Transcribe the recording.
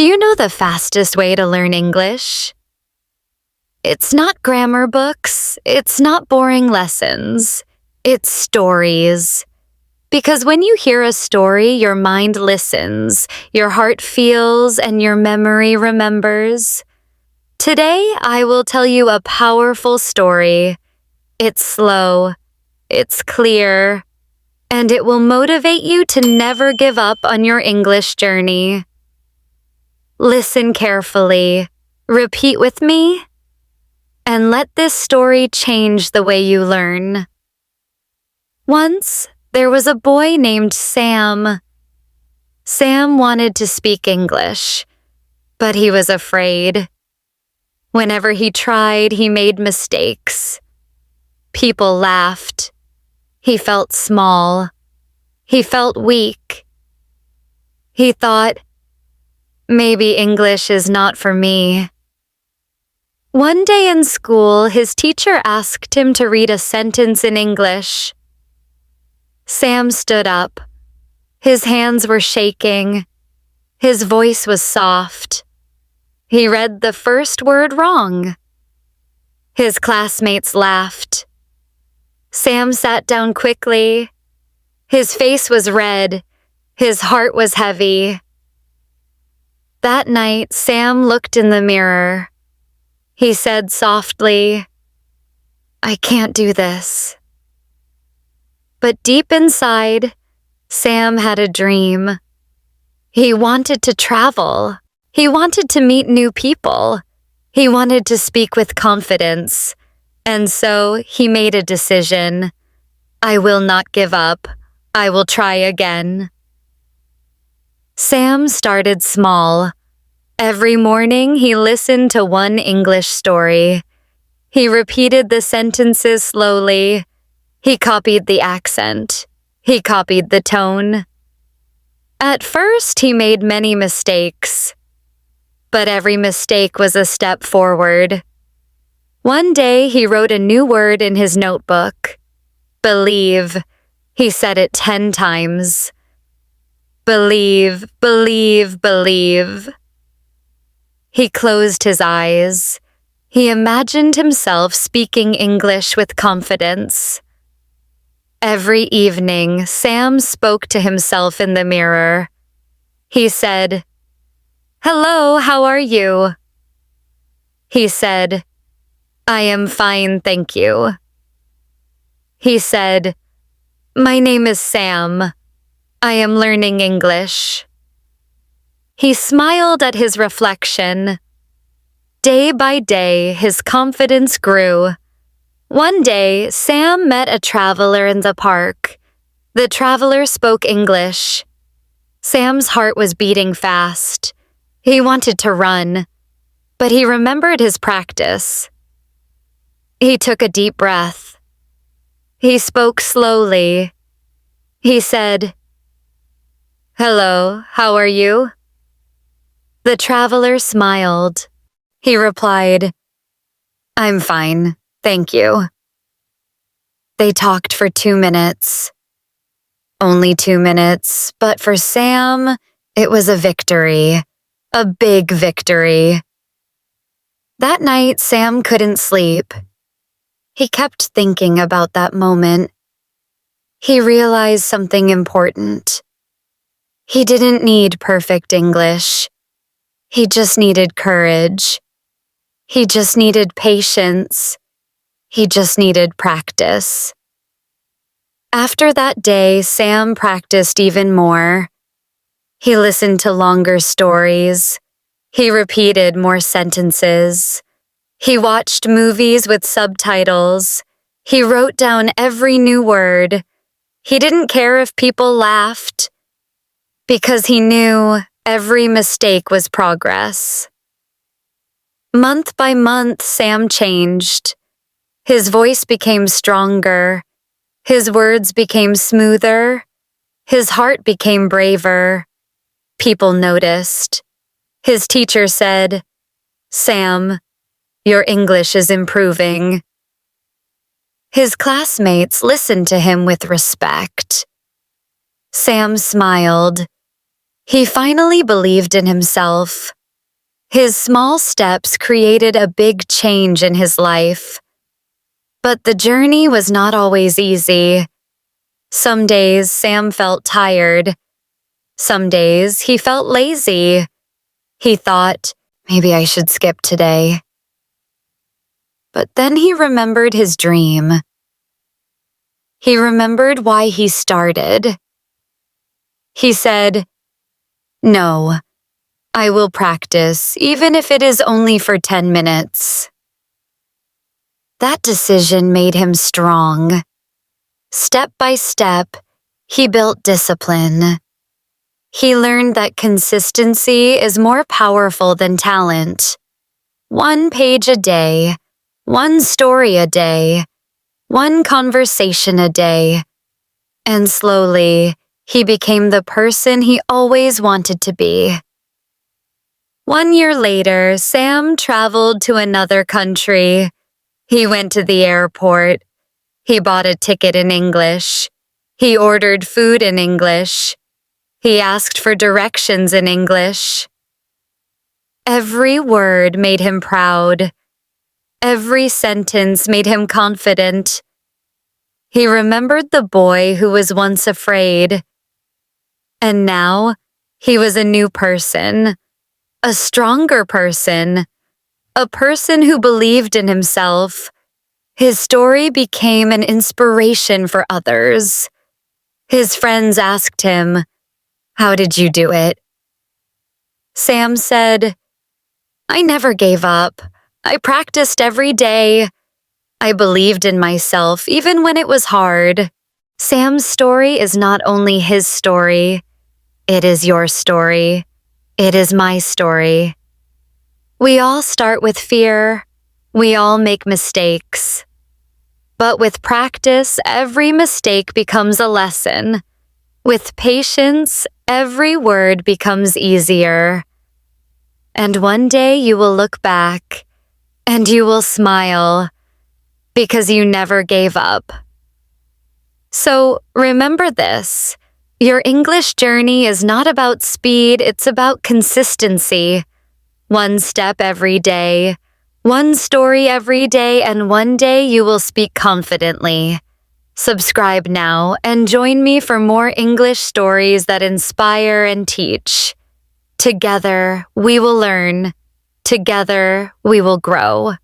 Do you know the fastest way to learn English? It's not grammar books, it's not boring lessons, it's stories. Because when you hear a story, your mind listens, your heart feels, and your memory remembers. Today, I will tell you a powerful story. It's slow, it's clear, and it will motivate you to never give up on your English journey. Listen carefully, repeat with me, and let this story change the way you learn. Once, there was a boy named Sam. Sam wanted to speak English, but he was afraid. Whenever he tried, he made mistakes. People laughed. He felt small. He felt weak. He thought, maybe English is not for me. One day in school, his teacher asked him to read a sentence in English. Sam stood up. His hands were shaking. His voice was soft. He read the first word wrong. His classmates laughed. Sam sat down quickly. His face was red. His heart was heavy. That night, Sam looked in the mirror. He said softly, "I can't do this." But deep inside, Sam had a dream. He wanted to travel. He wanted to meet new people. He wanted to speak with confidence. And so he made a decision. I will not give up. I will try again. Sam started small. Every morning he listened to one English story. He repeated the sentences slowly. He copied the accent. He copied the tone. At first, he made many mistakes. But every mistake was a step forward. One day, he wrote a new word in his notebook. Believe. He said it 10 times. Believe, believe, believe. He closed his eyes. He imagined himself speaking English with confidence. Every evening, Sam spoke to himself in the mirror. He said, "Hello, how are you?" He said, "I am fine, thank you." He said, "My name is Sam. I am learning English." He smiled at his reflection. Day by day, his confidence grew. One day, Sam met a traveler in the park. The traveler spoke English. Sam's heart was beating fast. He wanted to run, but he remembered his practice. He took a deep breath. He spoke slowly. He said, "Hello, how are you?" The traveler smiled. He replied, "I'm fine, thank you." They talked for 2 minutes. Only 2 minutes, but for Sam, it was a victory. A big victory. That night, Sam couldn't sleep. He kept thinking about that moment. He realized something important. He didn't need perfect English. He just needed courage. He just needed patience. He just needed practice. After that day, Sam practiced even more. He listened to longer stories. He repeated more sentences. He watched movies with subtitles. He wrote down every new word. He didn't care if people laughed, because he knew every mistake was progress. Month by month, Sam changed. His voice became stronger. His words became smoother. His heart became braver. People noticed. His teacher said, "Sam, your English is improving." His classmates listened to him with respect. Sam smiled. He finally believed in himself. His small steps created a big change in his life. But the journey was not always easy. Some days Sam felt tired. Some days he felt lazy. He thought, maybe I should skip today. But then he remembered his dream. He remembered why he started. He said, "No, I will practice, even if it is only for 10 minutes." That decision made him strong. Step by step, he built discipline. He learned that consistency is more powerful than talent. 1 page a day, 1 story a day, 1 conversation a day. And slowly, he became the person he always wanted to be. 1 year later, Sam traveled to another country. He went to the airport. He bought a ticket in English. He ordered food in English. He asked for directions in English. Every word made him proud. Every sentence made him confident. He remembered the boy who was once afraid. And now, he was a new person, a stronger person, a person who believed in himself. His story became an inspiration for others. His friends asked him, "How did you do it?" Sam said, "I never gave up. I practiced every day. I believed in myself even when it was hard." Sam's story is not only his story. It is your story. It is my story. We all start with fear. We all make mistakes. But with practice, every mistake becomes a lesson. With patience, every word becomes easier. And one day you will look back and you will smile because you never gave up. So remember this. Your English journey is not about speed, it's about consistency. 1 step every day, 1 story every day, and one day you will speak confidently. Subscribe now and join me for more English stories that inspire and teach. Together, we will learn. Together, we will grow.